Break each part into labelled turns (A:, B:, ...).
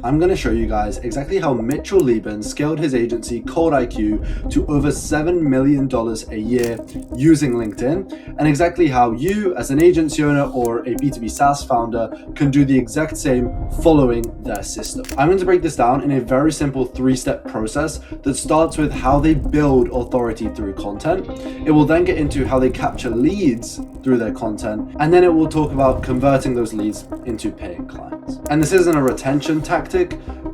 A: I'm going to show you guys exactly how Michel Lieben scaled his agency Cold IQ to over $7 million a year using LinkedIn, and exactly how you as an agency owner or a B2B SaaS founder can do the exact same following their system. I'm going to break this down in a very simple 3-step process that starts with how they build authority through content. It will then get into how they capture leads through their content, and then it will talk about converting those leads into paying clients. And this isn't a retention tactic,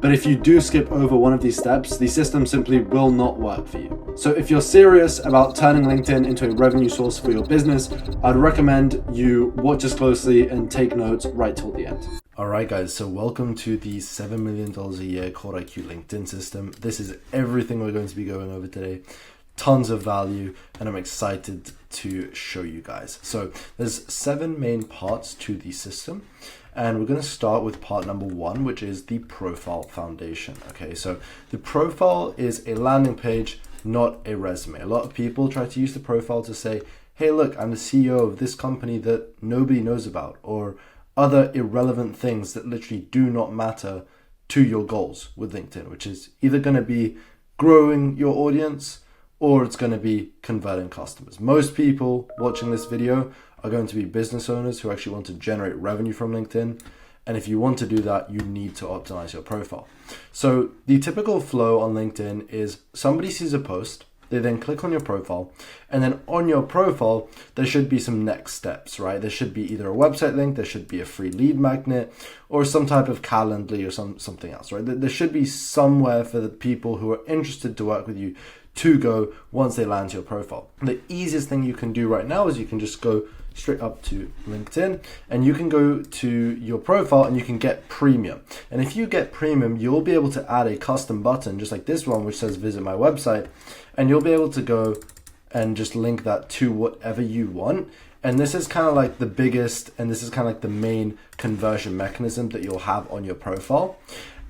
A: but if you do skip over one of these steps, the system simply will not work for you. So if you're serious about turning LinkedIn into a revenue source for your business, I'd recommend you watch this closely and take notes right till the end. All right, guys, so welcome to the $7 million a year Cold IQ LinkedIn system. This is everything we're going to be going over today. Tons of value, and I'm excited to show you guys. So there's 7 main parts to the system, and we're going to start with part number 1, which is the profile foundation. Okay, so the profile is a landing page, not a resume. A lot of people try to use the profile to say, hey, look, I'm the CEO of this company that nobody knows about, or other irrelevant things that literally do not matter to your goals with LinkedIn, which is either going to be growing your audience or it's going to be converting customers. Most people watching this video are going to be business owners who actually want to generate revenue from LinkedIn. And if you want to do that, you need to optimize your profile. So the typical flow on LinkedIn is somebody sees a post, they then click on your profile, and then on your profile, there should be some next steps, right? There should be either a website link, there should be a free lead magnet, or some type of Calendly or something else, right? There should be somewhere for the people who are interested to work with you to go once they land your profile. The easiest thing you can do right now is you can just go straight up to LinkedIn and you can go to your profile and you can get premium. And if you get premium, you'll be able to add a custom button just like this one, which says visit my website, and you'll be able to go and just link that to whatever you want. And this is kind of like the biggest, and this is kind of like the main conversion mechanism that you'll have on your profile.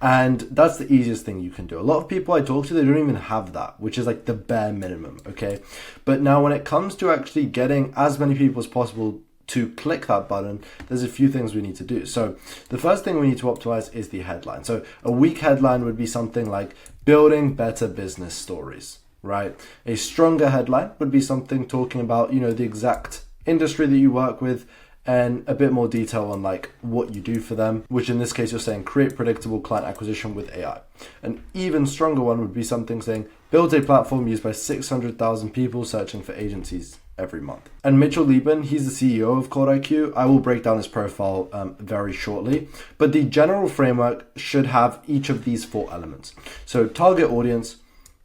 A: And that's the easiest thing you can do. A lot of people I talk to, they don't even have that, which is like the bare minimum, okay? But now when it comes to actually getting as many people as possible to click that button, there's a few things we need to do. So the first thing we need to optimize is the headline. So a weak headline would be something like building better business stories, right? A stronger headline would be something talking about, the exact industry that you work with, and a bit more detail on like what you do for them, which in this case you're saying create predictable client acquisition with AI. An even stronger one would be something saying build a platform used by 600,000 people searching for agencies every month. And Michel Lieben, he's the CEO of Cold IQ. I will break down his profile very shortly, but the general framework should have each of these 4 elements. So target audience,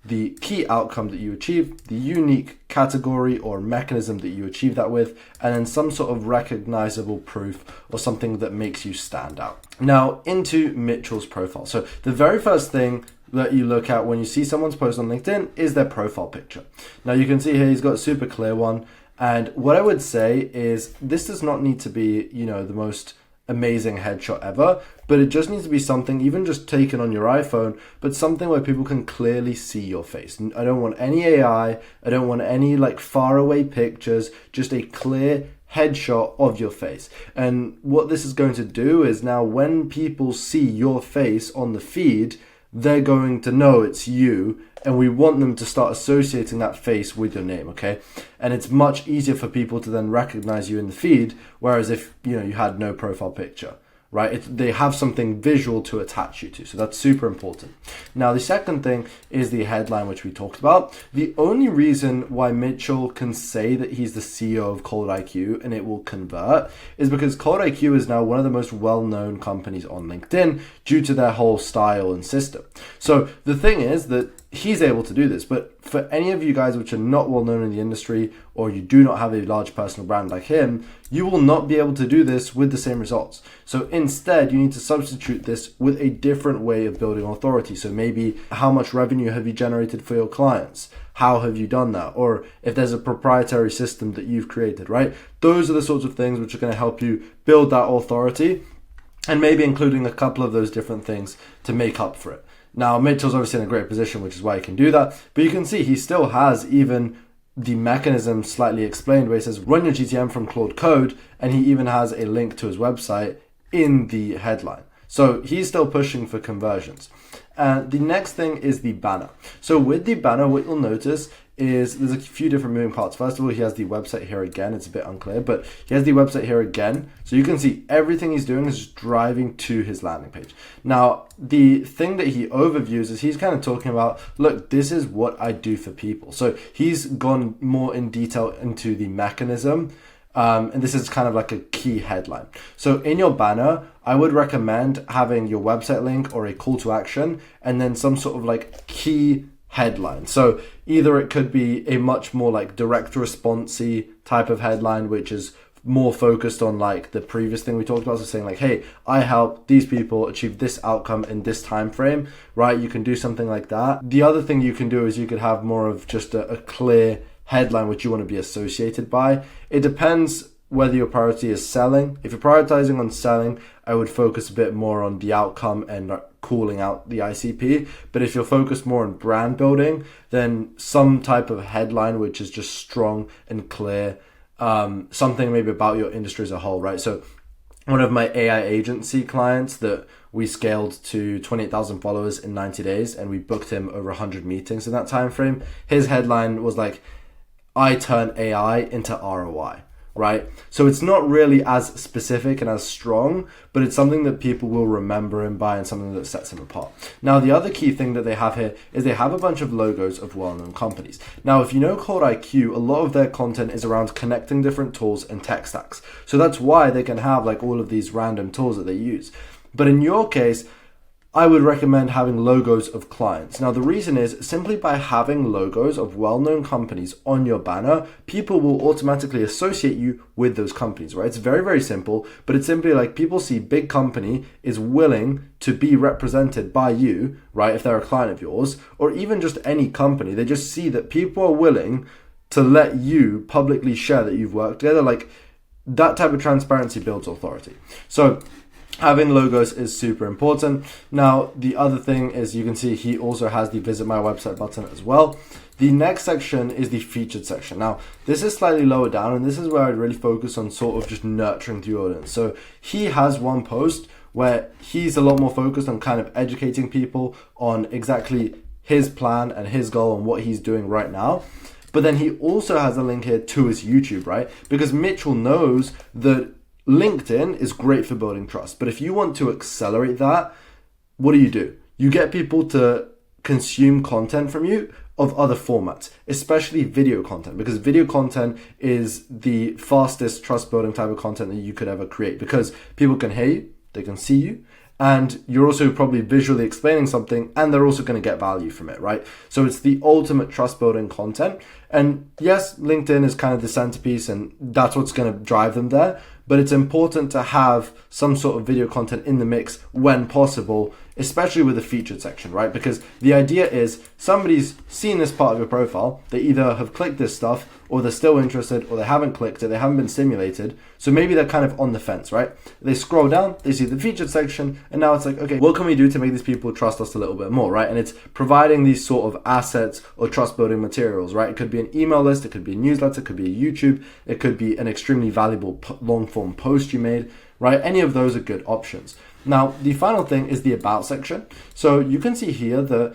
A: the key outcome that you achieve, the unique category or mechanism that you achieve that with, and then some sort of recognizable proof or something that makes you stand out. Now into Michel's profile. So the very first thing that you look at when you see someone's post on LinkedIn is their profile picture. Now you can see here he's got a super clear one. And what I would say is this does not need to be, the most amazing headshot ever, but it just needs to be something even just taken on your iPhone, but something where people can clearly see your face. I don't want any AI, I don't want any like far away pictures, just a clear headshot of your face. And what this is going to do is now when people see your face on the feed, they're going to know it's you, and we want them to start associating that face with your name, okay? And it's much easier for people to then recognize you in the feed, whereas if you had no profile picture, right? They have something visual to attach you to, so that's super important. Now, the second thing is the headline, which we talked about. The only reason why Michel can say that he's the CEO of Cold IQ and it will convert is because Cold IQ is now one of the most well-known companies on LinkedIn due to their whole style and system. So the thing is that he's able to do this, but for any of you guys which are not well known in the industry or you do not have a large personal brand like him, you will not be able to do this with the same results. So instead, you need to substitute this with a different way of building authority. So maybe how much revenue have you generated for your clients? How have you done that? Or if there's a proprietary system that you've created, right? Those are the sorts of things which are going to help you build that authority, and maybe including a couple of those different things to make up for it. Now, Mitchell's obviously in a great position, which is why he can do that. But you can see he still has even the mechanism slightly explained where he says, run your GTM from Claude Code. And he even has a link to his website in the headline. So he's still pushing for conversions. The next thing is the banner. So with the banner, what you'll notice is there's a few different moving parts. First of all, he has the website here again. It's a bit unclear, but he has the website here again. So you can see everything he's doing is just driving to his landing page. Now, the thing that he overviews is he's kind of talking about, look, this is what I do for people. So he's gone more in detail into the mechanism. And this is kind of like a key headline. So in your banner, I would recommend having your website link or a call to action and then some sort of like key headline. So either it could be a much more like direct response-y type of headline, which is more focused on like the previous thing we talked about. So saying like, hey, I help these people achieve this outcome in this time frame, right? You can do something like that. The other thing you can do is you could have more of just a clear headline which you want to be associated by. It depends whether your priority is selling. If you're prioritizing on selling, I would focus a bit more on the outcome and calling out the ICP. But if you're focused more on brand building, then some type of headline which is just strong and clear, something maybe about your industry as a whole, right? So one of my AI agency clients that we scaled to 28,000 followers in 90 days and we booked him over 100 meetings in that time frame. His headline was like, I turn AI into ROI, right? So it's not really as specific and as strong, but it's something that people will remember him by and something that sets him apart. Now, the other key thing that they have here is they have a bunch of logos of well-known companies. Now, if you know Code IQ, a lot of their content is around connecting different tools and tech stacks. So that's why they can have like all of these random tools that they use. But in your case, I would recommend having logos of clients. Now, the reason is simply by having logos of well-known companies on your banner, people will automatically associate you with those companies, right? It's very, very simple, but it's simply like people see big company is willing to be represented by you, right? If they're a client of yours, or even just any company, they just see that people are willing to let you publicly share that you've worked together. Like that type of transparency builds authority. So having logos is super important. Now, the other thing is you can see he also has the visit my website button as well. The next section is the featured section. Now, this is slightly lower down, and this is where I'd really focus on sort of just nurturing the audience. So he has one post where he's a lot more focused on kind of educating people on exactly his plan and his goal and what he's doing right now. But then he also has a link here to his YouTube, right? Because Michel knows that LinkedIn is great for building trust, but if you want to accelerate that, what do? You get people to consume content from you of other formats, especially video content, because video content is the fastest trust building type of content that you could ever create because people can hear you, they can see you, and you're also probably visually explaining something and they're also going to get value from it, right? So it's the ultimate trust building content. And yes, LinkedIn is kind of the centerpiece and that's what's going to drive them there. But it's important to have some sort of video content in the mix when possible, especially with the featured section, right? Because the idea is somebody's seen this part of your profile, they either have clicked this stuff or they're still interested or they haven't clicked it, they haven't been stimulated. So maybe they're kind of on the fence, right? They scroll down, they see the featured section, and now it's like, okay, what can we do to make these people trust us a little bit more, right? And it's providing these sort of assets or trust building materials, right? It could be an email list, it could be a newsletter, it could be a YouTube, it could be an extremely valuable long form post you made, right? Any of those are good options. Now, the final thing is the about section. So you can see here that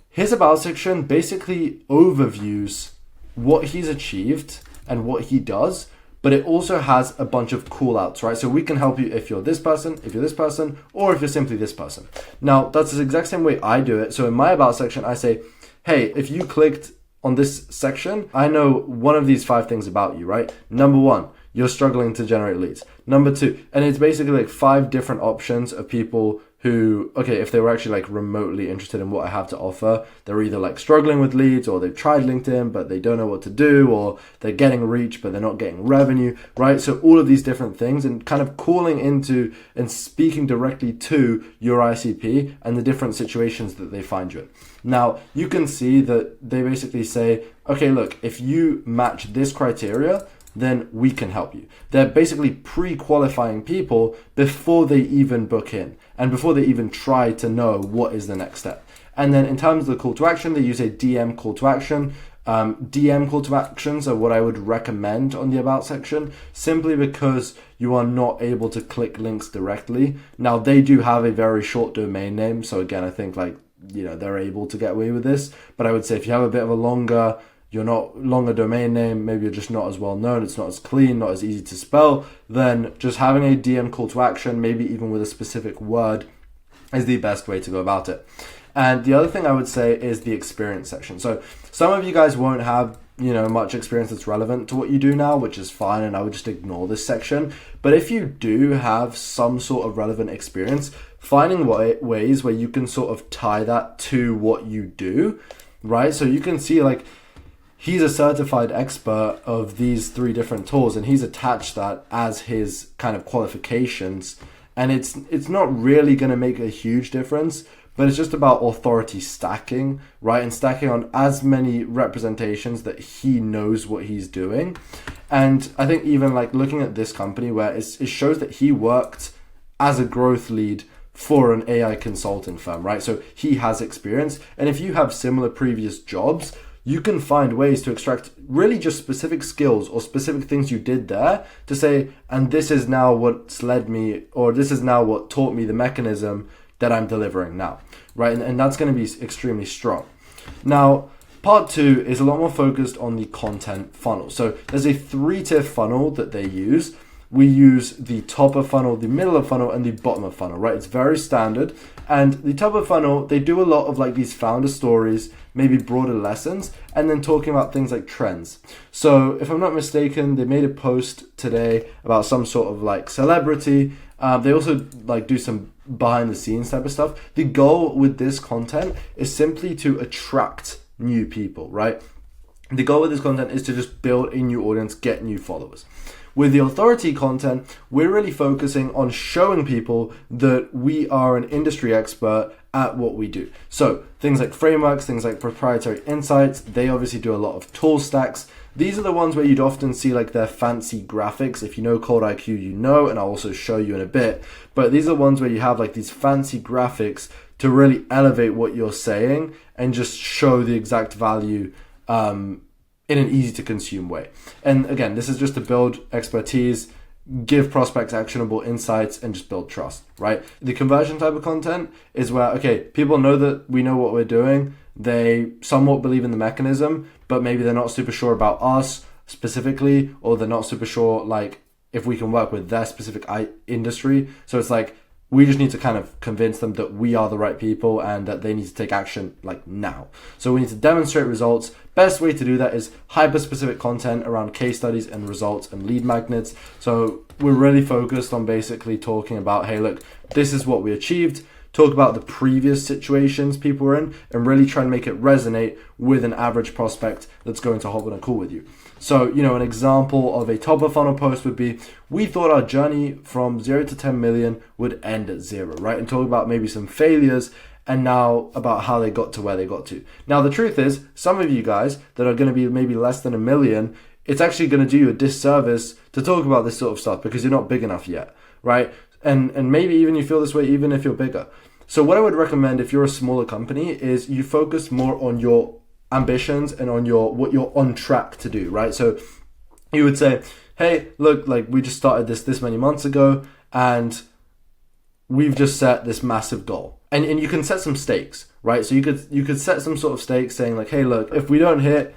A: his about section basically overviews what he's achieved and what he does, but it also has a bunch of call outs, right? So we can help you if you're this person, if you're this person, or if you're simply this person. Now, that's the exact same way I do it. So in my about section, I say, hey, if you clicked on this section, I know one of these 5 things about you, right? Number 1, you're struggling to generate leads. Number 2, and it's basically like 5 different options of people who, okay, if they were actually like remotely interested in what I have to offer, they're either like struggling with leads or they've tried LinkedIn, but they don't know what to do, or they're getting reach, but they're not getting revenue, right? So all of these different things and kind of calling into and speaking directly to your ICP and the different situations that they find you in. Now, you can see that they basically say, okay, look, if you match this criteria, then we can help you. They're basically pre-qualifying people before they even book in and before they even try to know what is the next step. And then in terms of the call to action, they use a DM call to action. DM call to actions are what I would recommend on the about section, simply because you are not able to click links directly. Now, they do have a very short domain name, so again, I think they're able to get away with this. But I would say if you have a bit of a longer domain name, maybe you're just not as well known, it's not as clean, not as easy to spell, then just having a DM call to action, maybe even with a specific word, is the best way to go about it. And the other thing I would say is the experience section. So some of you guys won't have much experience that's relevant to what you do now, which is fine, and I would just ignore this section. But if you do have some sort of relevant experience, finding ways where you can sort of tie that to what you do, right? So you can see he's a certified expert of these 3 different tools, and he's attached that as his kind of qualifications. And it's not really going to make a huge difference, but it's just about authority stacking, right? And stacking on as many representations that he knows what he's doing. And I think even looking at this company where it shows that he worked as a growth lead for an AI consulting firm, right? So he has experience. And if you have similar previous jobs, you can find ways to extract really just specific skills or specific things you did there to say, and this is now what's led me, or this is now what taught me the mechanism that I'm delivering now, right? And that's going to be extremely strong. Now, part 2 is a lot more focused on the content funnel. So there's a 3-tier funnel that they use. We use the top of funnel, the middle of funnel, and the bottom of funnel, right? It's very standard. And the top of funnel, they do a lot of these founder stories, maybe broader lessons, and then talking about things like trends. So if I'm not mistaken, they made a post today about some sort of celebrity. They also do some behind the scenes type of stuff. The goal with this content is simply to attract new people, right? The goal with this content is to just build a new audience, get new followers. With the authority content, we're really focusing on showing people that we are an industry expert at what we do. So things like frameworks, things like proprietary insights, they obviously do a lot of tool stacks. These are the ones where you'd often see their fancy graphics. If you know Code IQ, and I'll also show you in a bit. But these are ones where you have these fancy graphics to really elevate what you're saying and just show the exact value in an easy to consume way. And again, this is just to build expertise, give prospects actionable insights, and just build trust, right? The conversion type of content is where, okay, people know that we know what we're doing. They somewhat believe in the mechanism, but maybe they're not super sure about us specifically, or they're not super sure if we can work with their specific industry. So it's we just need to kind of convince them that we are the right people and that they need to take action now. So we need to demonstrate results. Best way to do that is hyper-specific content around case studies and results and lead magnets. So we're really focused on basically talking about, hey, look, this is what we achieved. Talk about the previous situations people were in and really try and make it resonate with an average prospect that's going to hop on a call with you. So, an example of a top of funnel post would be, we thought our journey from 0 to 10 million would end at 0, right? And talk about maybe some failures and now about how they got to where they got to. Now, the truth is, some of you guys that are going to be maybe less than 1 million, it's actually going to do you a disservice to talk about this sort of stuff because you're not big enough yet, right? And maybe even you feel this way even if you're bigger. So what I would recommend if you're a smaller company is you focus more on your ambitions and on what you're on track to do, right? So you would say, hey, look, we just started this many months ago and we've just set this massive goal. And you can set some stakes, right? So you could set some sort of stakes saying hey, look, if we don't hit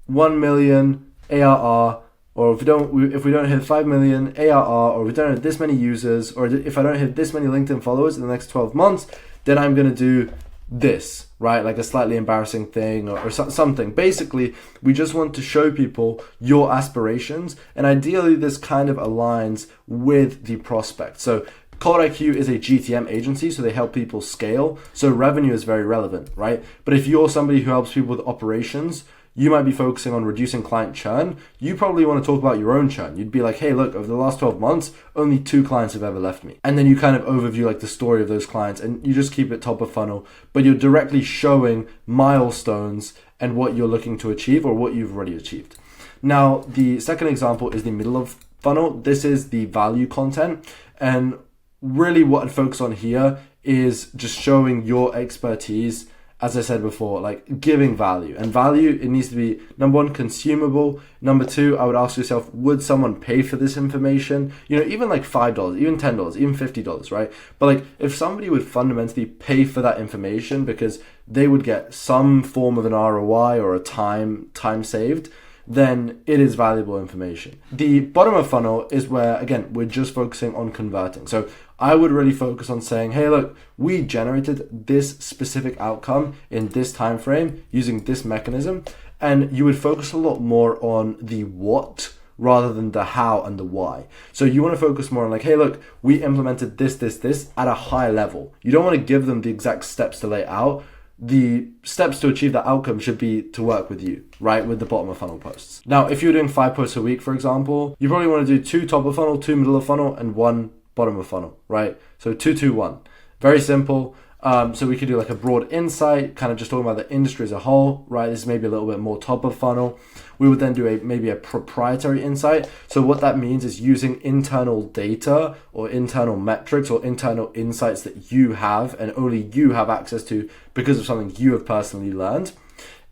A: 1 million ARR, or if we don't hit 5 million ARR, or if we don't hit this many users, or if I don't hit this many LinkedIn followers in the next 12 months, then I'm going to do this, right? A slightly embarrassing thing or something. Basically, we just want to show people your aspirations, and ideally this kind of aligns with the prospect. So Code IQ is a GTM agency, so they help people scale. So revenue is very relevant, right? But if you're somebody who helps people with operations, you might be focusing on reducing client churn. You probably want to talk about your own churn. You'd be like, hey, look, over the last 12 months, only 2 clients have ever left me. And then you kind of overview the story of those clients and you just keep it top of funnel, but you're directly showing milestones and what you're looking to achieve or what you've already achieved. Now, the second example is the middle of funnel. This is the value content. And really what I'd focus on here is just showing your expertise as I said before, like giving value. And value, it needs to be, number one, consumable. Number two, I would ask yourself, would someone pay for this information? Even like $5, even $10, even $50, right? But like if somebody would fundamentally pay for that information because they would get some form of an ROI or a time saved, then it is valuable information. The bottom of funnel is where, again, we're just focusing on converting. So I would really focus on saying, hey, look, we generated this specific outcome in this time frame using this mechanism. And you would focus a lot more on the what rather than the how and the why. So you want to focus more on like, hey, look, we implemented this at a high level. You don't want to give them the exact steps to lay out. The steps to achieve that outcome should be to work with you, right? With the bottom of funnel posts. Now, if you're doing 5 posts a week, for example, you probably want to do 2 top of funnel, 2 middle of funnel, and 1 bottom of funnel, right? So 2, 2, 1. Very simple. So we could do like a broad insight, kind of just talking about the industry as a whole, right? This is maybe a little bit more top of funnel. We would then do maybe a proprietary insight. So what that means is using internal data or internal metrics or internal insights that you have and only you have access to because of something you have personally learned,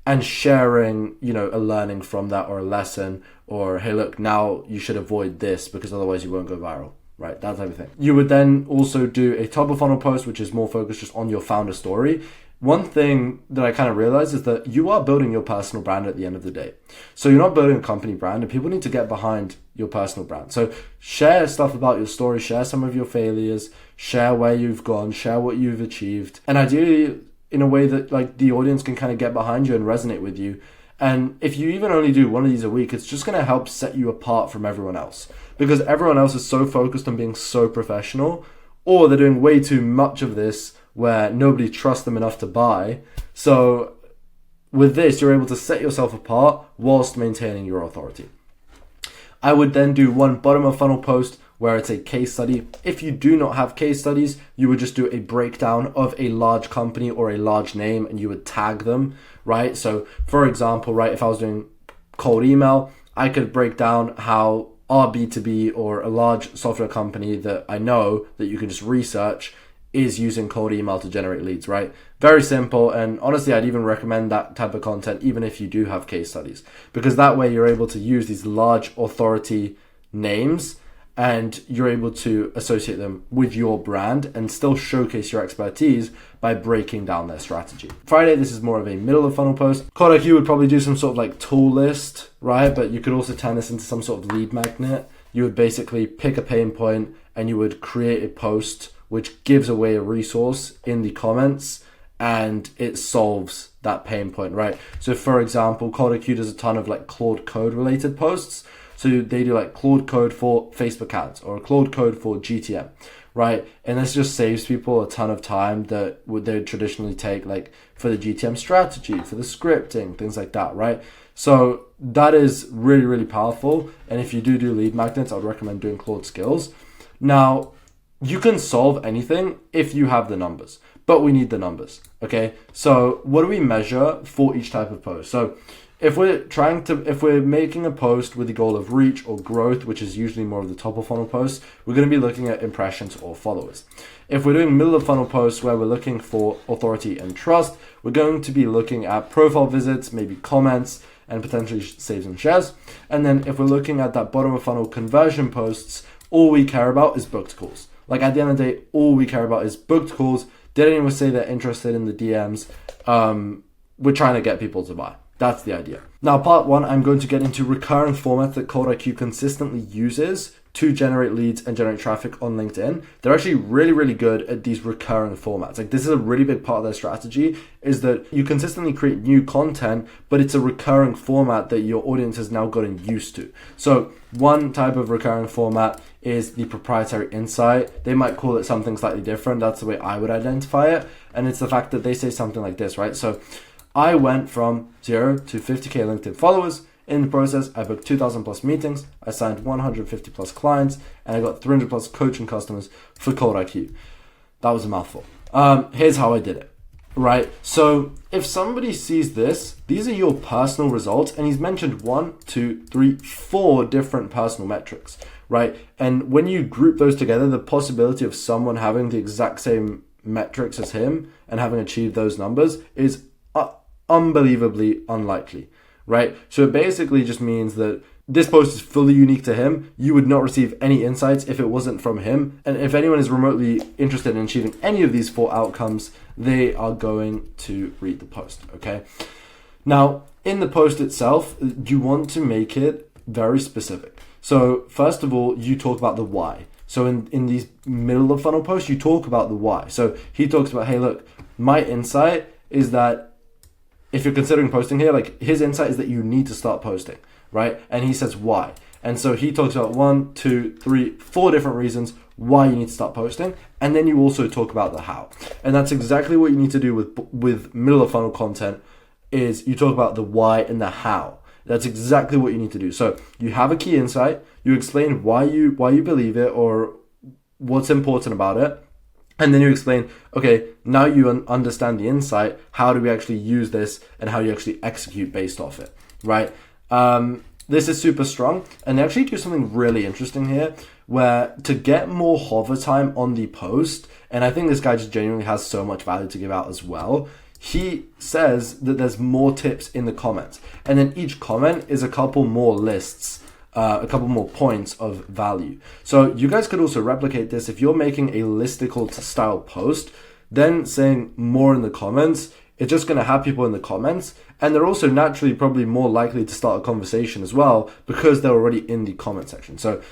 A: and sharing, a learning from that or a lesson, or hey, look, now you should avoid this because otherwise you won't go viral. Right, that type of thing. You would then also do a top of funnel post, which is more focused just on your founder story. One thing that I kind of realized is that you are building your personal brand at the end of the day. So you're not building a company brand, and people need to get behind your personal brand. So share stuff about your story, share some of your failures, share where you've gone, share what you've achieved, and ideally in a way that like the audience can kind of get behind you and resonate with you. And if you even only do one of these a week, it's just going to help set you apart from everyone else, because everyone else is so focused on being so professional, or they're doing way too much of this where nobody trusts them enough to buy. So with this, you're able to set yourself apart whilst maintaining your authority. I would then do 1 bottom of funnel post where it's a case study. If you do not have case studies, you would just do a breakdown of a large company or a large name and you would tag them, right? So for example, right, if I was doing cold email, I could break down how our B2B or a large software company that I know that you can just research is using cold email to generate leads, right? Very simple. And honestly, I'd even recommend that type of content even if you do have case studies, because that way you're able to use these large authority names and you're able to associate them with your brand and still showcase your expertise by breaking down their strategy. Friday, this is more of a middle of funnel post. Kodak, you would probably do some sort of like tool list, right? But you could also turn this into some sort of lead magnet. You would basically pick a pain point and you would create a post which gives away a resource in the comments and it solves that pain point, right? So for example, Kodak does a ton of like Claude Code related posts. So they do like Claude Code for Facebook ads or Claude Code for GTM, right? And this just saves people a ton of time that they would traditionally take like for the GTM strategy, for the scripting, things like that, right? So that is really, really powerful. And if you do lead magnets, I would recommend doing Claude Skills. Now, you can solve anything if you have the numbers, but we need the numbers, okay? So what do we measure for each type of post? So if we're making a post with the goal of reach or growth, which is usually more of the top of funnel posts, we're going to be looking at impressions or followers. If we're doing middle of funnel posts where we're looking for authority and trust, we're going to be looking at profile visits, maybe comments, and potentially saves and shares. And then if we're looking at that bottom of funnel conversion posts, all we care about is booked calls. Like at the end of the day, all we care about is booked calls. Did anyone say they're interested in the DMs? We're trying to get people to buy. That's the idea. Now, part 1, I'm going to get into recurring formats that CodeIQ consistently uses to generate leads and generate traffic on LinkedIn. They're actually really, really good at these recurring formats. Like this is a really big part of their strategy, is that you consistently create new content, but it's a recurring format that your audience has now gotten used to. So one type of recurring format is the proprietary insight. They might call it something slightly different. That's the way I would identify it. And it's the fact that they say something like this, right? So I went from 0 to 50K LinkedIn followers. In the process, I booked 2,000 plus meetings, I signed 150 plus clients, and I got 300 plus coaching customers for CodeIQ. That was a mouthful. Here's how I did it, right? So if somebody sees this, these are your personal results, and he's mentioned 1, 2, 3, 4 different personal metrics, right? And when you group those together, the possibility of someone having the exact same metrics as him and having achieved those numbers is unbelievably unlikely, right? So it basically just means that this post is fully unique to him. You would not receive any insights if it wasn't from him. And if anyone is remotely interested in achieving any of these 4 outcomes, they are going to read the post, okay? Now, in the post itself, you want to make it very specific. So first of all, you talk about the why. So in these middle of funnel posts, you talk about the why. So he talks about, hey, look, my insight is that if you're considering posting here, like his insight is that you need to start posting, right? And he says why. And so he talks about 1, 2, 3, 4 different reasons why you need to start posting. And then you also talk about the how. And that's exactly what you need to do with middle of funnel content, is you talk about the why and the how. That's exactly what you need to do. So you have a key insight, you explain why you believe it or what's important about it. And then you explain, okay, now you understand the insight, how do we actually use this and how you actually execute based off it, right? This is super strong. And they actually do something really interesting here where to get more hover time on the post, and I think this guy just genuinely has so much value to give out as well, he says that there's more tips in the comments. And then each comment is a couple more lists, a couple more points of value. So you guys could also replicate this if you're making a listicle style post, then saying more in the comments. It's just going to have people in the comments, and they're also naturally probably more likely to start a conversation as well because they're already in the comment section. So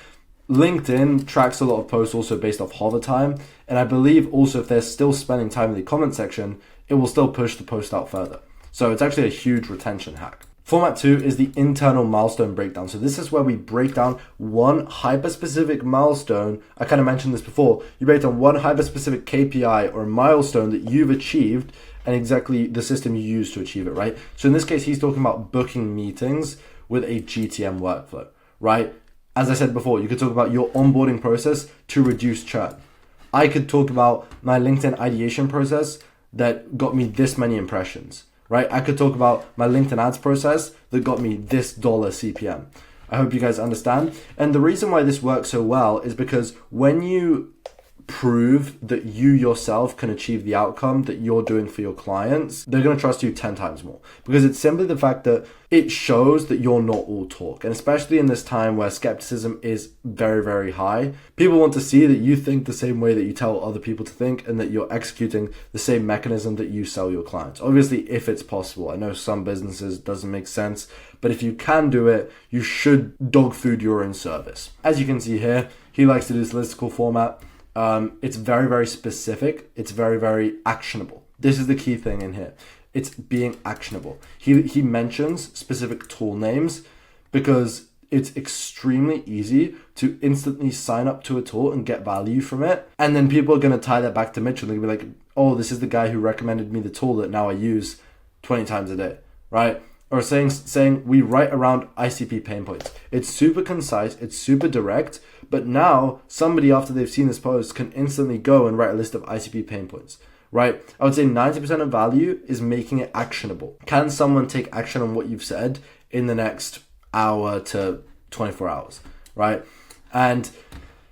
A: LinkedIn tracks a lot of posts also based off hover time, and I believe also if they're still spending time in the comment section, it will still push the post out further. So it's actually a huge retention hack. Format 2 is the internal milestone breakdown. So this is where we break down one hyper-specific milestone. I kind of mentioned this before. You break down one hyper-specific KPI or milestone that you've achieved and exactly the system you use to achieve it, right? So in this case, he's talking about booking meetings with a GTM workflow, right? As I said before, you could talk about your onboarding process to reduce churn. I could talk about my LinkedIn ideation process that got me this many impressions, right? I could talk about my LinkedIn ads process that got me this dollar CPM. I hope you guys understand. And the reason why this works so well is because when you prove that you yourself can achieve the outcome that you're doing for your clients, they're going to trust you 10 times more, because it's simply the fact that it shows that you're not all talk. And especially in this time where skepticism is very, very high, people want to see that you think the same way that you tell other people to think and that you're executing the same mechanism that you sell your clients. Obviously, if it's possible. I know some businesses doesn't make sense, but if you can do it, you should dog food your own service. As you can see here, he likes to do this listicle format. It's very, very specific. It's very, very actionable. This is the key thing in here. It's being actionable. He mentions specific tool names because it's extremely easy to instantly sign up to a tool and get value from it. And then people are going to tie that back to Mitchell. They're going to be like, oh, this is the guy who recommended me the tool that now I use 20 times a day, right? Or saying we write around ICP pain points. It's super concise, it's super direct, but now somebody after they've seen this post can instantly go and write a list of ICP pain points, right? I would say 90% of value is making it actionable. Can someone take action on what you've said in the next hour to 24 hours, right? And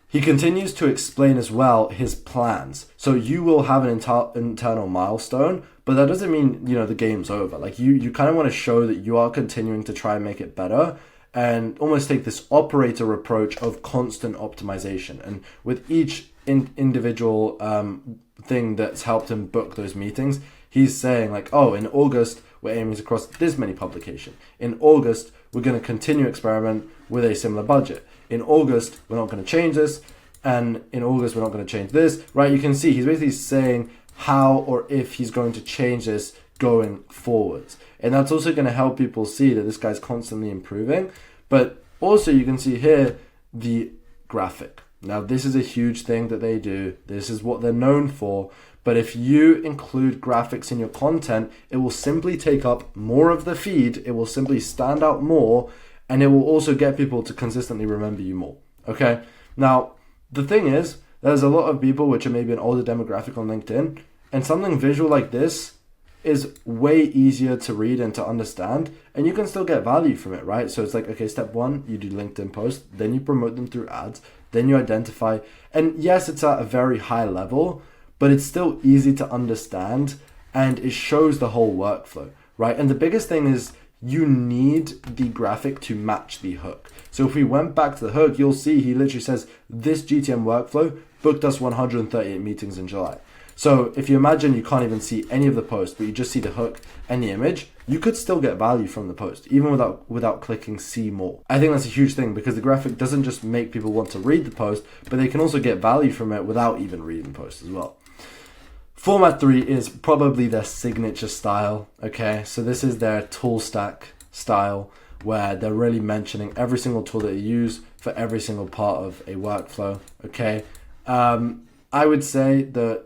A: he continues to explain as well his plans. So you will have an internal milestone, but that doesn't mean, the game's over. Like you kind of want to show that you are continuing to try and make it better and almost take this operator approach of constant optimization. And with each individual thing that's helped him book those meetings, he's saying like, oh, in August, we're aiming to cross this many publication. In August, we're going to continue experiment with a similar budget. In August, we're not going to change this. And in August, we're not going to change this, right? You can see he's basically saying how or if he's going to change this going forwards. And that's also going to help people see that this guy's constantly improving. But also you can see here the graphic. Now, this is a huge thing that they do. This is what they're known for. But if you include graphics in your content, it will simply take up more of the feed. It will simply stand out more. And it will also get people to consistently remember you more. Okay? Now, the thing is, there's a lot of people which are maybe an older demographic on LinkedIn, and something visual like this is way easier to read and to understand, and you can still get value from it, right? So it's like, okay, step one, you do LinkedIn posts, then you promote them through ads, then you identify, and yes, it's at a very high level, but it's still easy to understand and it shows the whole workflow, right? And the biggest thing is you need the graphic to match the hook. So if we went back to the hook, you'll see he literally says, this GTM workflow booked us 138 meetings in July. So if you imagine you can't even see any of the post, but you just see the hook and the image, you could still get value from the post, even without clicking see more. I think that's a huge thing because the graphic doesn't just make people want to read the post, but they can also get value from it without even reading the post as well. Format 3 is probably their signature style, okay? So this is their tool stack style where they're really mentioning every single tool that you use for every single part of a workflow, okay? I would say that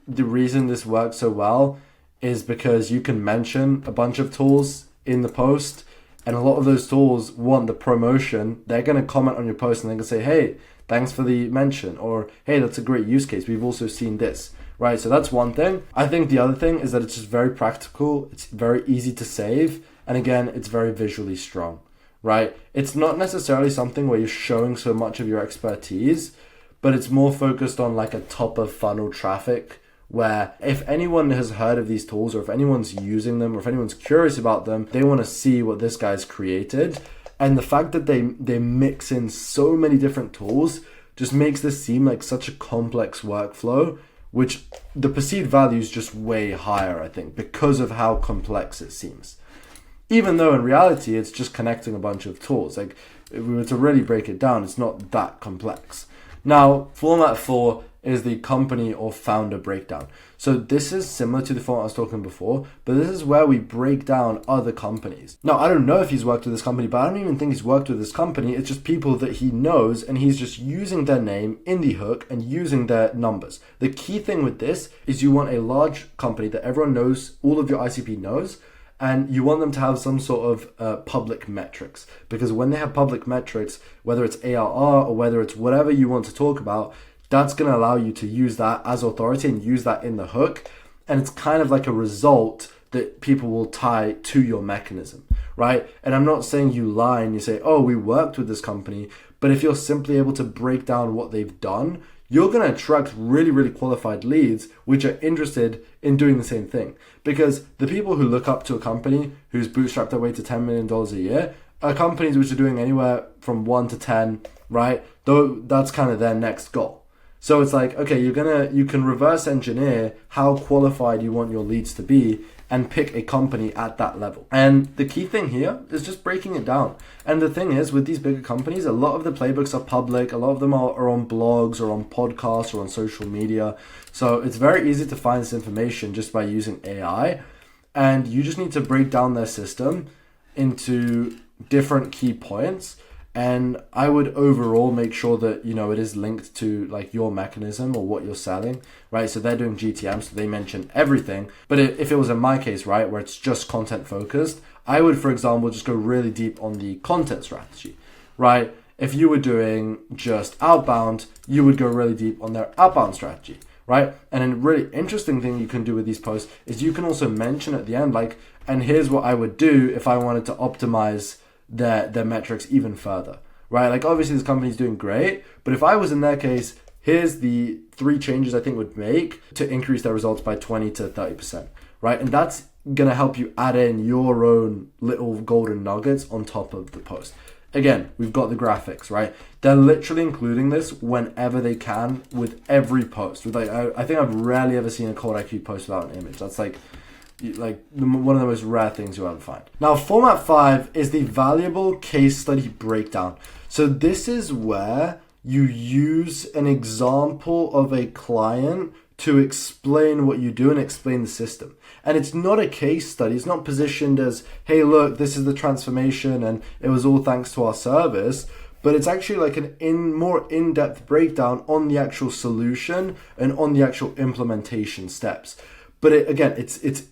A: the reason this works so well is because you can mention a bunch of tools in the post, and a lot of those tools want the promotion. They're going to comment on your post and they're going to say, hey, thanks for the mention, or hey, that's a great use case. We've also seen this, right? So that's one thing. I think the other thing is that it's just very practical. It's very easy to save. And again, it's very visually strong, right? It's not necessarily something where you're showing so much of your expertise, but it's more focused on like a top of funnel traffic where if anyone has heard of these tools or if anyone's using them or if anyone's curious about them, they want to see what this guy's created. And the fact that they mix in so many different tools just makes this seem like such a complex workflow, which the perceived value is just way higher, I think, because of how complex it seems. Even though in reality, it's just connecting a bunch of tools. Like if we were to really break it down, it's not that complex. Now, format 4 is the company or founder breakdown. So this is similar to the format I was talking before, but this is where we break down other companies. Now, I don't know if he's worked with this company, but I don't even think he's worked with this company. It's just people that he knows, and he's just using their name in the hook and using their numbers. The key thing with this is you want a large company that everyone knows, all of your ICP knows, and you want them to have some sort of public metrics, because when they have public metrics, whether it's ARR or whether it's whatever you want to talk about, that's going to allow you to use that as authority and use that in the hook. And it's kind of like a result that people will tie to your mechanism, right? And I'm not saying you lie and you say, oh, we worked with this company, but if you're simply able to break down what they've done, you're going to attract really, really qualified leads which are interested in doing the same thing. Because the people who look up to a company who's bootstrapped their way to $10 million a year are companies which are doing anywhere from 1 to 10, right? Though that's kind of their next goal. So it's like, okay, you can reverse engineer how qualified you want your leads to be and pick a company at that level. And the key thing here is just breaking it down. And the thing is, with these bigger companies, a lot of the playbooks are public. A lot of them are on blogs or on podcasts or on social media. So it's very easy to find this information just by using AI. And you just need to break down their system into different key points. And I would overall make sure that, it is linked to like your mechanism or what you're selling, right? So they're doing GTM, so they mention everything. But if it was in my case, right, where it's just content focused, I would, for example, just go really deep on the content strategy, right? If you were doing just outbound, you would go really deep on their outbound strategy, right? And a really interesting thing you can do with these posts is you can also mention at the end, like, and here's what I would do if I wanted to optimize their metrics even further, right? Like obviously this company's doing great, but if I was in their case, here's the 3 changes I think would make to increase their results by 20 to 30%, right? And that's going to help you add in your own little golden nuggets on top of the post. Again, we've got the graphics, right? They're literally including this whenever they can with every post. With like, I think I've rarely ever seen a Cold IQ post without an image. That's like one of the most rare things you'll ever find. Now, format 5 is the valuable case study breakdown. So this is where you use an example of a client to explain what you do and explain the system. And it's not a case study. It's not positioned as, hey, look, this is the transformation and it was all thanks to our service. But it's actually like more in-depth breakdown on the actual solution and on the actual implementation steps. But it's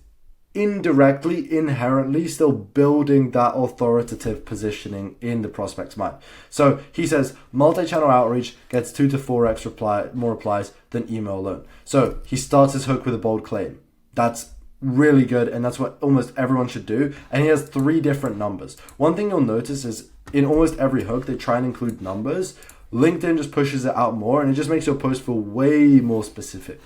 A: indirectly, inherently still building that authoritative positioning in the prospect's mind. So he says multi-channel outreach gets 2 to 4x more replies than email alone. So he starts his hook with a bold claim. That's really good, and that's what almost everyone should do. And he has 3 different numbers. One thing you'll notice is in almost every hook, they try and include numbers. LinkedIn just pushes it out more, and it just makes your post feel way more specific.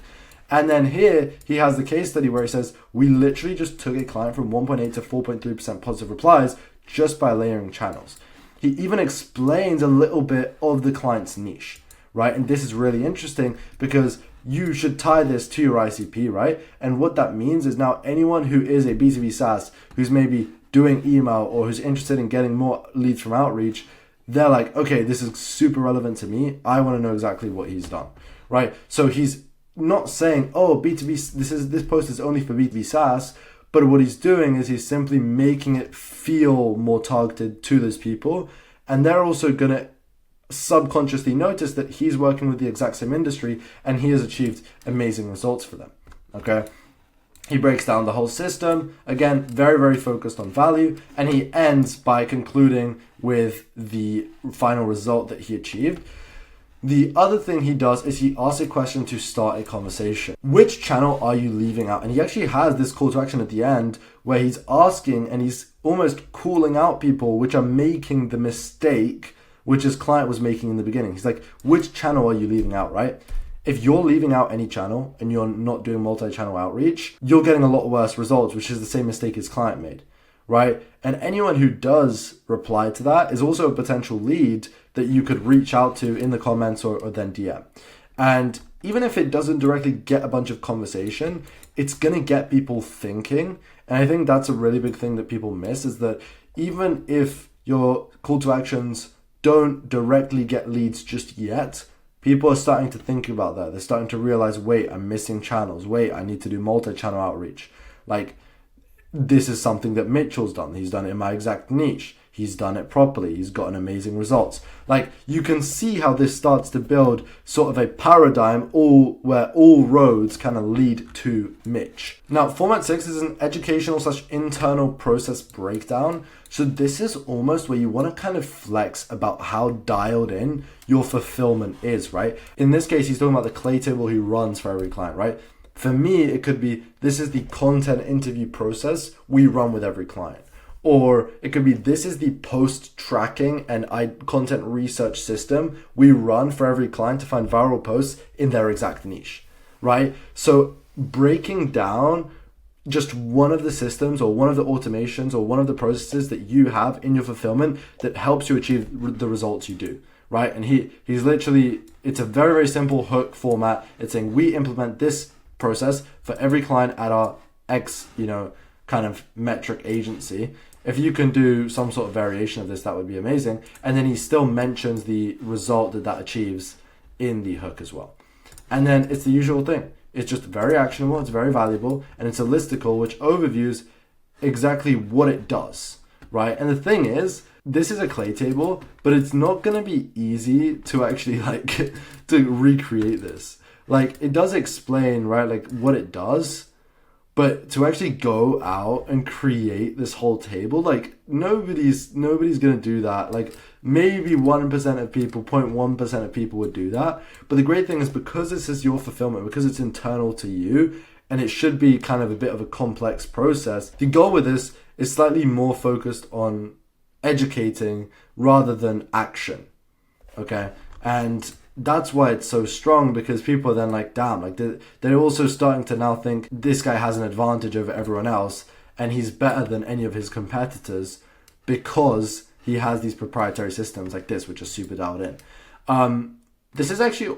A: And then here he has the case study where he says, we literally just took a client from 1.8 to 4.3% positive replies just by layering channels. He even explains a little bit of the client's niche, right? And this is really interesting because you should tie this to your ICP, right? And what that means is now anyone who is a B2B SaaS, who's maybe doing email or who's interested in getting more leads from outreach, they're like, okay, this is super relevant to me. I want to know exactly what he's done, right? So he's not saying, oh, B2B, this post is only for B2B SaaS, but what he's doing is he's simply making it feel more targeted to those people. And they're also going to subconsciously notice that he's working with the exact same industry and he has achieved amazing results for them. Okay. He breaks down the whole system. Again, very, very focused on value. And he ends by concluding with the final result that he achieved. The other thing he does is he asks a question to start a conversation. Which channel are you leaving out? And he actually has this call to action at the end where he's asking and he's almost calling out people which are making the mistake which his client was making in the beginning. He's like, which channel are you leaving out, right? If you're leaving out any channel and you're not doing multi-channel outreach, you're getting a lot worse results, which is the same mistake his client made, right? And anyone who does reply to that is also a potential lead that you could reach out to in the comments or then DM. And even if it doesn't directly get a bunch of conversation, it's going to get people thinking. And I think that's a really big thing that people miss, is that even if your call to actions don't directly get leads just yet, people are starting to think about that. They're starting to realize, wait, I'm missing channels. Wait, I need to do multi-channel outreach. Like, this is something that Mitchell's done. He's done it in my exact niche. He's done it properly. He's gotten amazing results. Like, you can see how this starts to build sort of a paradigm where all roads kind of lead to Mitch. Now, format 6 is an educational/internal process breakdown. So this is almost where you want to kind of flex about how dialed in your fulfillment is, right? In this case, he's talking about the clay table he runs for every client, right? For me, it could be, this is the content interview process we run with every client. Or it could be, this is the post tracking and content research system we run for every client to find viral posts in their exact niche, right? So breaking down just one of the systems or one of the automations or one of the processes that you have in your fulfillment that helps you achieve the results you do, right? And he's literally, it's a very, very simple hook format. It's saying we implement this process for every client at our X, kind of metric agency. If you can do some sort of variation of this, that would be amazing. And then he still mentions the result that achieves in the hook as well. And then it's the usual thing. It's just very actionable, it's very valuable, and it's a listicle which overviews exactly what it does, right? And the thing is, this is a clay table, but it's not going to be easy to actually to recreate this. Like, it does explain, right, like what it does, but to actually go out and create this whole table, like nobody's going to do that. Like, maybe 1% of people, 0.1% of people would do that. But the great thing is, because this is your fulfillment, because it's internal to you, and it should be kind of a bit of a complex process, the goal with this is slightly more focused on educating rather than action. Okay? And that's why it's so strong, because people are then like, damn, like they're also starting to now think this guy has an advantage over everyone else and he's better than any of his competitors because he has these proprietary systems like this, which are super dialed in. This is actually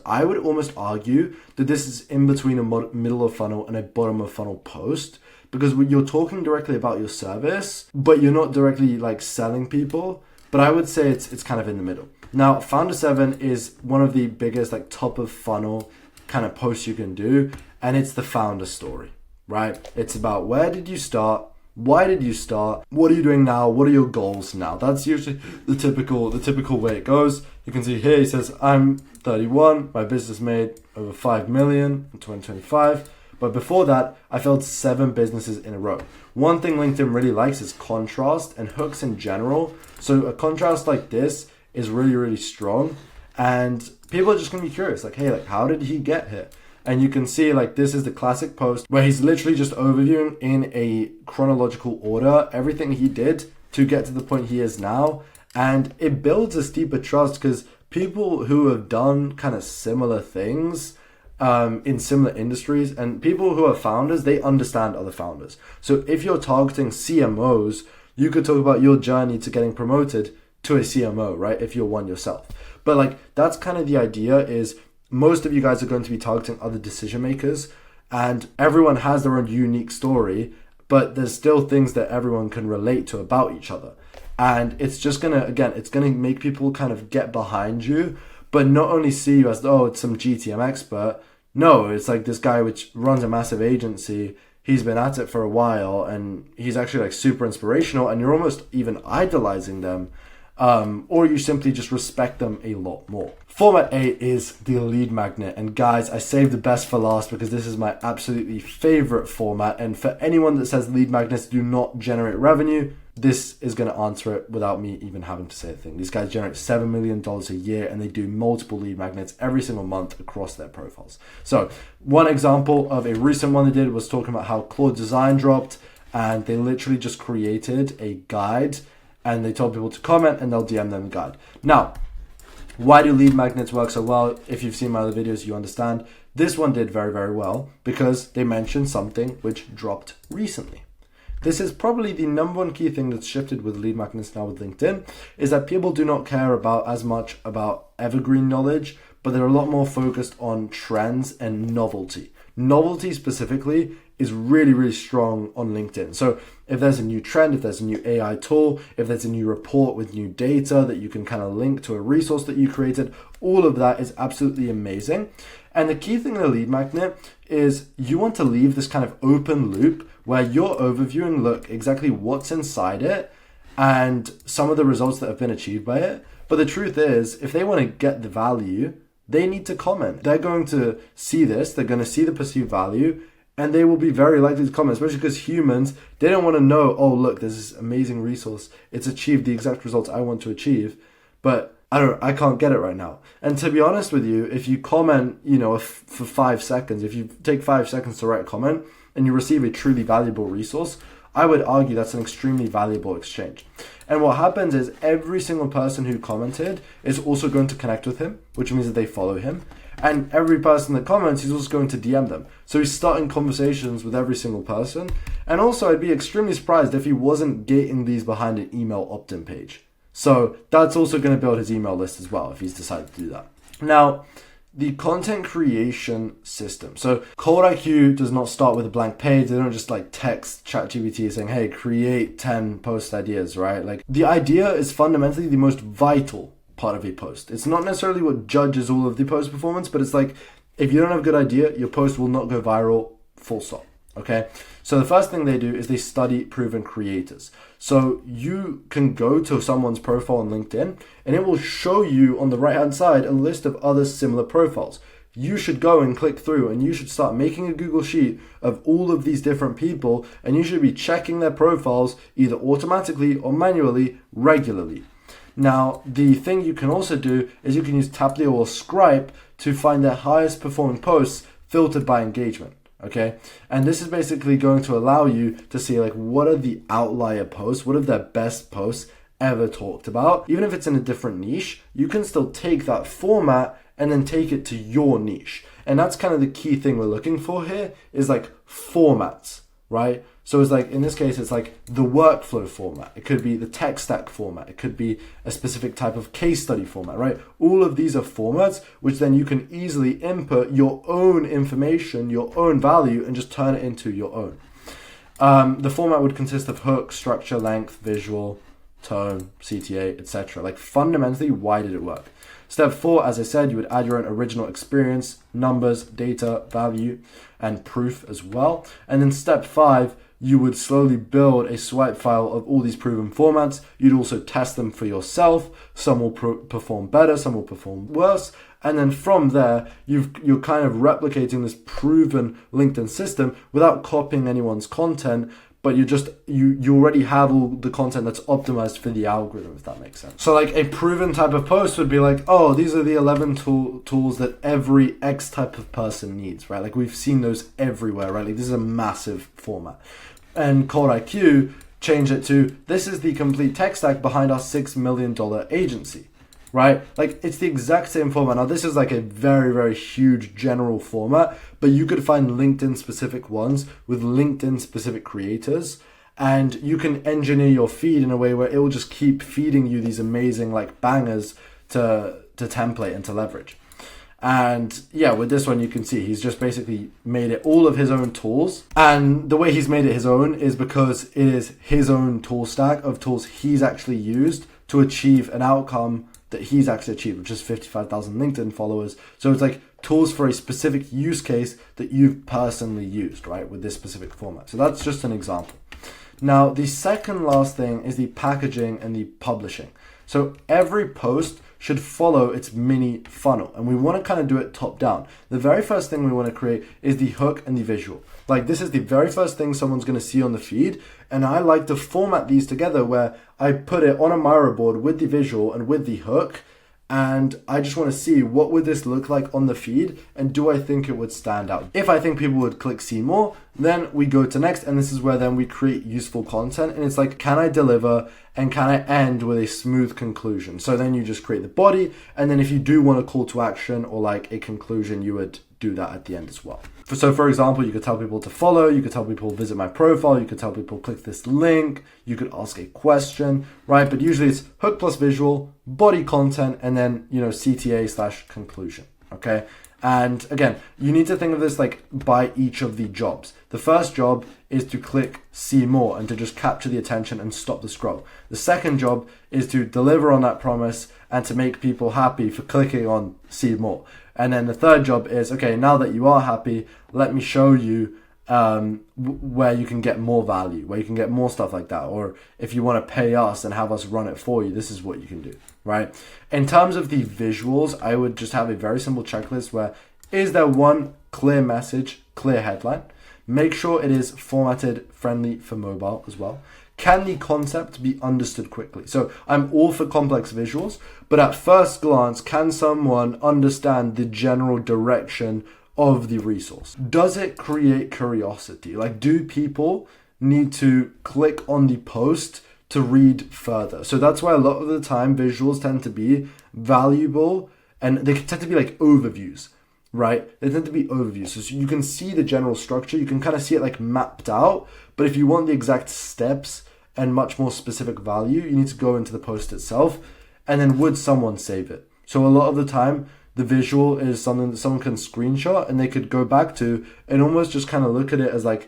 A: I would almost argue that this is in between a middle of funnel and a bottom of funnel post, because you're talking directly about your service, but you're not directly like selling people. But I would say it's kind of in the middle. Now, Founder 7 is one of the biggest like top of funnel kind of posts you can do. And it's the founder story, right? It's about, where did you start? Why did you start? What are you doing now? What are your goals now? That's usually the typical way it goes. You can see here, he says, I'm 31. My business made over 5 million in 2025. But before that, I failed 7 businesses in a row. One thing LinkedIn really likes is contrast and hooks in general. So a contrast like this is really, really strong. And people are just going to be curious, like, hey, like, how did he get here? And you can see, like, this is the classic post where he's literally just overviewing in a chronological order everything he did to get to the point he is now. And it builds a steeper trust, because people who have done kind of similar things in similar industries, and people who are founders, they understand other founders. So if you're targeting CMOs, you could talk about your journey to getting promoted to a CMO, right? If you're one yourself. But like, that's kind of the idea, is most of you guys are going to be targeting other decision makers, and everyone has their own unique story, but there's still things that everyone can relate to about each other. And it's just gonna, again, it's gonna make people kind of get behind you, but not only see you as, oh, it's some GTM expert. No, it's like this guy which runs a massive agency. He's been at it for a while, and he's actually like super inspirational, and you're almost even idolizing them. Or you simply just respect them a lot more. Format 8 is the lead magnet. And guys, I saved the best for last because this is my absolutely favorite format. And for anyone that says lead magnets do not generate revenue, this is going to answer it without me even having to say a thing. These guys generate $7 million a year, and they do multiple lead magnets every single month across their profiles. So one example of a recent one they did was talking about how Claude Design dropped, and they literally just created a guide, and they told people to comment and they'll DM them the guide. Now, why do lead magnets work so well? If you've seen my other videos, you understand. This one did very, very well because they mentioned something which dropped recently. This is probably the number one key thing that's shifted with lead magnets now with LinkedIn, is that people do not care about as much about evergreen knowledge, but they're a lot more focused on trends and novelty. Novelty specifically is really, really strong on LinkedIn. So if there's a new trend, if there's a new AI tool, if there's a new report with new data that you can kind of link to a resource that you created, all of that is absolutely amazing. And the key thing in a lead magnet is you want to leave this kind of open loop where you're overviewing, look, exactly what's inside it and some of the results that have been achieved by it. But the truth is, if they want to get the value, they need to comment. They're going to see this, they're going to see the perceived value, and they will be very likely to comment, especially because humans, they don't want to know, oh, look, there's this amazing resource. It's achieved the exact results I want to achieve, but I can't get it right now. And to be honest with you, if you comment, for 5 seconds, if you take 5 seconds to write a comment and you receive a truly valuable resource, I would argue that's an extremely valuable exchange. And what happens is every single person who commented is also going to connect with him, which means that they follow him. And every person that comments, he's also going to DM them. So he's starting conversations with every single person. And also, I'd be extremely surprised if he wasn't gating these behind an email opt-in page. So that's also going to build his email list as well if he's decided to do that. Now, the content creation system. So Cold IQ does not start with a blank page. They don't just like text ChatGPT saying, hey, create 10 post ideas, right? Like, the idea is fundamentally the most vital part of a post. It's not necessarily what judges all of the post performance, but it's like, if you don't have a good idea, your post will not go viral, full stop. Okay. So the first thing they do is they study proven creators. So you can go to someone's profile on LinkedIn and it will show you on the right hand side a list of other similar profiles. You should go and click through and you should start making a Google Sheet of all of these different people, and you should be checking their profiles either automatically or manually regularly. Now, the thing you can also do is you can use Taplio or Scribe to find their highest performing posts filtered by engagement. Okay, and this is basically going to allow you to see like what are the outlier posts, what are their best posts ever talked about. Even if it's in a different niche, you can still take that format and then take it to your niche. And that's kind of the key thing we're looking for here, is like formats, right? So it's like, in this case, it's like the workflow format. It could be the tech stack format. It could be a specific type of case study format, right? All of these are formats which then you can easily input your own information, your own value, and just turn it into your own. The format would consist of hook, structure, length, visual, tone, CTA, etc. Like, fundamentally, why did it work? Step 4, as I said, you would add your own original experience, numbers, data, value, and proof as well. And then step 5, you would slowly build a swipe file of all these proven formats. You'd also test them for yourself. Some will perform better, some will perform worse. And then from there, you're kind of replicating this proven LinkedIn system without copying anyone's content, but you already have all the content that's optimized for the algorithm, if that makes sense. So like a proven type of post would be like, oh, these are the 11 tools that every X type of person needs, right? Like, we've seen those everywhere, right? Like, this is a massive format. And Cold IQ changed it to, this is the complete tech stack behind our $6 million agency. right? Like it's the exact same format. Now this is like a very, very huge general format, but you could find LinkedIn specific ones with LinkedIn specific creators, and you can engineer your feed in a way where it will just keep feeding you these amazing like bangers to template and to leverage. And yeah, with this one, you can see he's just basically made it all of his own tools. And the way he's made it his own is because it is his own tool stack of tools he's actually used to achieve an outcome that he's actually achieved, which is 55,000 LinkedIn followers. So it's like tools for a specific use case that you've personally used, right, with this specific format. So that's just an example. Now, the second last thing is the packaging and the publishing. So every post should follow its mini funnel, and we want to kind of do it top down. The very first thing we want to create is the hook and the visual. Like this is the very first thing someone's going to see on the feed, and I like to format these together where I put it on a Miro board with the visual and with the hook, and I just want to see what would this look like on the feed, and do I think it would stand out? If I think people would click see more, then we go to next, and this is where then we create useful content, and it's like, can I deliver and can I end with a smooth conclusion? So then you just create the body, and then if you do want a call to action or like a conclusion, you would do that at the end as well. So for example, you could tell people to follow, you could tell people visit my profile, you could tell people click this link, you could ask a question, right? But usually it's hook plus visual, body content, and then, you know, CTA/conclusion, okay? And again, you need to think of this like by each of the jobs. The first job is to click see more and to just capture the attention and stop the scroll. The second job is to deliver on that promise and to make people happy for clicking on see more. And then the third job is, okay, now that you are happy, let me show you where you can get more value, where you can get more stuff like that. Or if you want to pay us and have us run it for you, this is what you can do, right? In terms of the visuals, I would just have a very simple checklist where is there one clear message, clear headline? Make sure it is formatted friendly for mobile as well. Can the concept be understood quickly? So I'm all for complex visuals, but at first glance, can someone understand the general direction of the resource? Does it create curiosity? Like, do people need to click on the post to read further? So that's why a lot of the time visuals tend to be valuable, and they tend to be like overviews, right? They tend to be overviews. So you can see the general structure, you can kind of see it like mapped out, but if you want the exact steps and much more specific value, you need to go into the post itself, and then would someone save it? So a lot of the time, the visual is something that someone can screenshot and they could go back to and almost just kind of look at it as like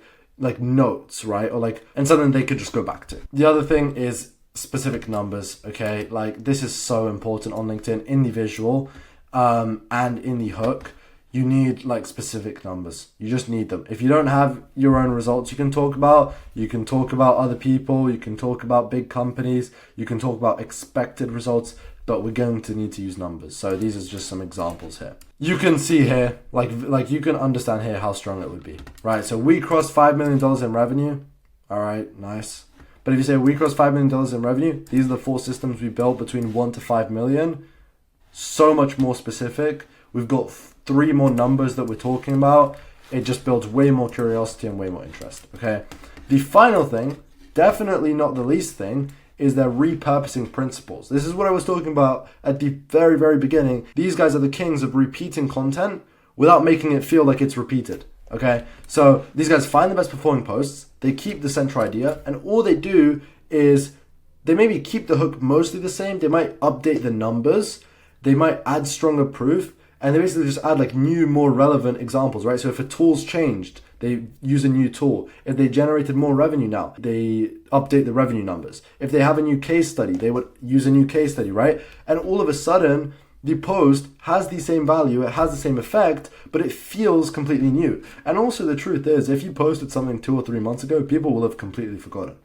A: notes, right? Or like, and something they could just go back to. The other thing is specific numbers, okay? Like this is so important on LinkedIn in the visual and in the hook. You need like specific numbers. You just need them. If you don't have your own results you can talk about other people, you can talk about big companies, you can talk about expected results, but we're going to need to use numbers. So these are just some examples here. You can see here, like you can understand here how strong it would be, right? So we crossed $5 million in revenue. All right, nice. But if you say we crossed $5 million in revenue, these are the 4 systems we built between 1 to 5 million. So much more specific. We've got 3 more numbers that we're talking about. It just builds way more curiosity and way more interest, okay? The final thing, definitely not the least thing, is their repurposing principles. This is what I was talking about at the very, very beginning. These guys are the kings of repeating content without making it feel like it's repeated, okay? So these guys find the best performing posts, they keep the central idea, and all they do is they maybe keep the hook mostly the same, they might update the numbers, they might add stronger proof, and they basically just add like new, more relevant examples, right? So if a tool's changed, they use a new tool. If they generated more revenue now, they update the revenue numbers. If they have a new case study, they would use a new case study, right? And all of a sudden, the post has the same value, it has the same effect, but it feels completely new. And also the truth is, if you posted something 2 or 3 months ago, people will have completely forgotten.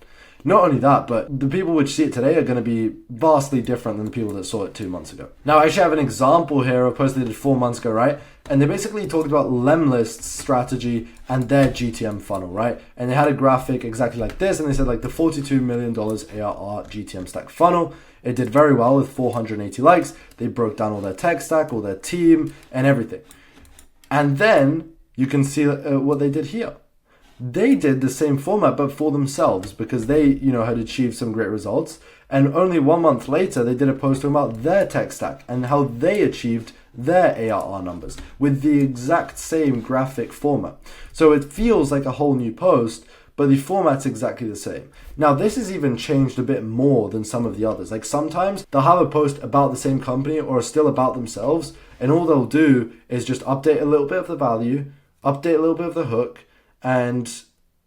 A: Not only that, but the people which see it today are going to be vastly different than the people that saw it 2 months ago. Now, I actually have an example here of a post they did 4 months ago, right? And they basically talked about Lemlist's strategy and their GTM funnel, right? And they had a graphic exactly like this, and they said like the $42 million ARR GTM stack funnel. It did very well with 480 likes. They broke down all their tech stack, all their team, and everything. And then you can see what they did here. They did the same format, but for themselves, because they, had achieved some great results. And only 1 month later, they did a post talking about their tech stack and how they achieved their ARR numbers with the exact same graphic format. So it feels like a whole new post, but the format's exactly the same. Now, this has even changed a bit more than some of the others. Like sometimes they'll have a post about the same company or still about themselves, and all they'll do is just update a little bit of the value, update a little bit of the hook, and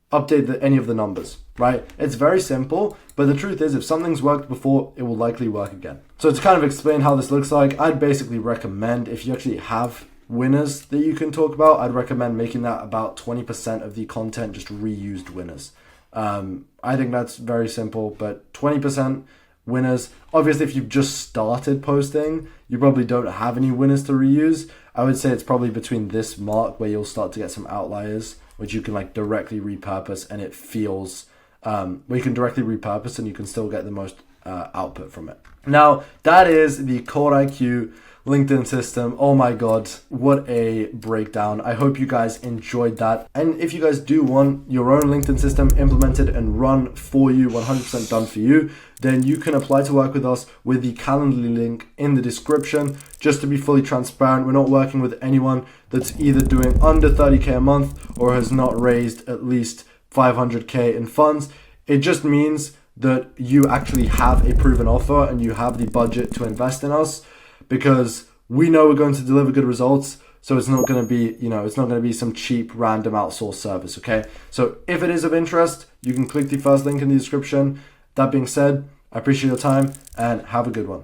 A: update any of the numbers, right? It's very simple, but the truth is if something's worked before, it will likely work again. So to kind of explain how this looks like, I'd basically recommend if you actually have winners that you can talk about, I'd recommend making that about 20% of the content just reused winners. I think that's very simple, but 20% winners. Obviously, if you've just started posting, you probably don't have any winners to reuse. I would say it's probably between this mark where you'll start to get some outliers, which you can like directly repurpose, and it feels where you can directly repurpose and you can still get the most output from it. Now, that is the Code IQ LinkedIn system. Oh my God, what a breakdown. I hope you guys enjoyed that. And if you guys do want your own LinkedIn system implemented and run for you, 100% done for you, then you can apply to work with us with the Calendly link in the description. Just to be fully transparent, we're not working with anyone that's either doing under 30K a month or has not raised at least 500K in funds. It just means that you actually have a proven offer and you have the budget to invest in us, because we know we're going to deliver good results. So it's not going to be, it's not going to be some cheap random outsourced service. Okay. So if it is of interest, you can click the first link in the description. That being said, I appreciate your time and have a good one.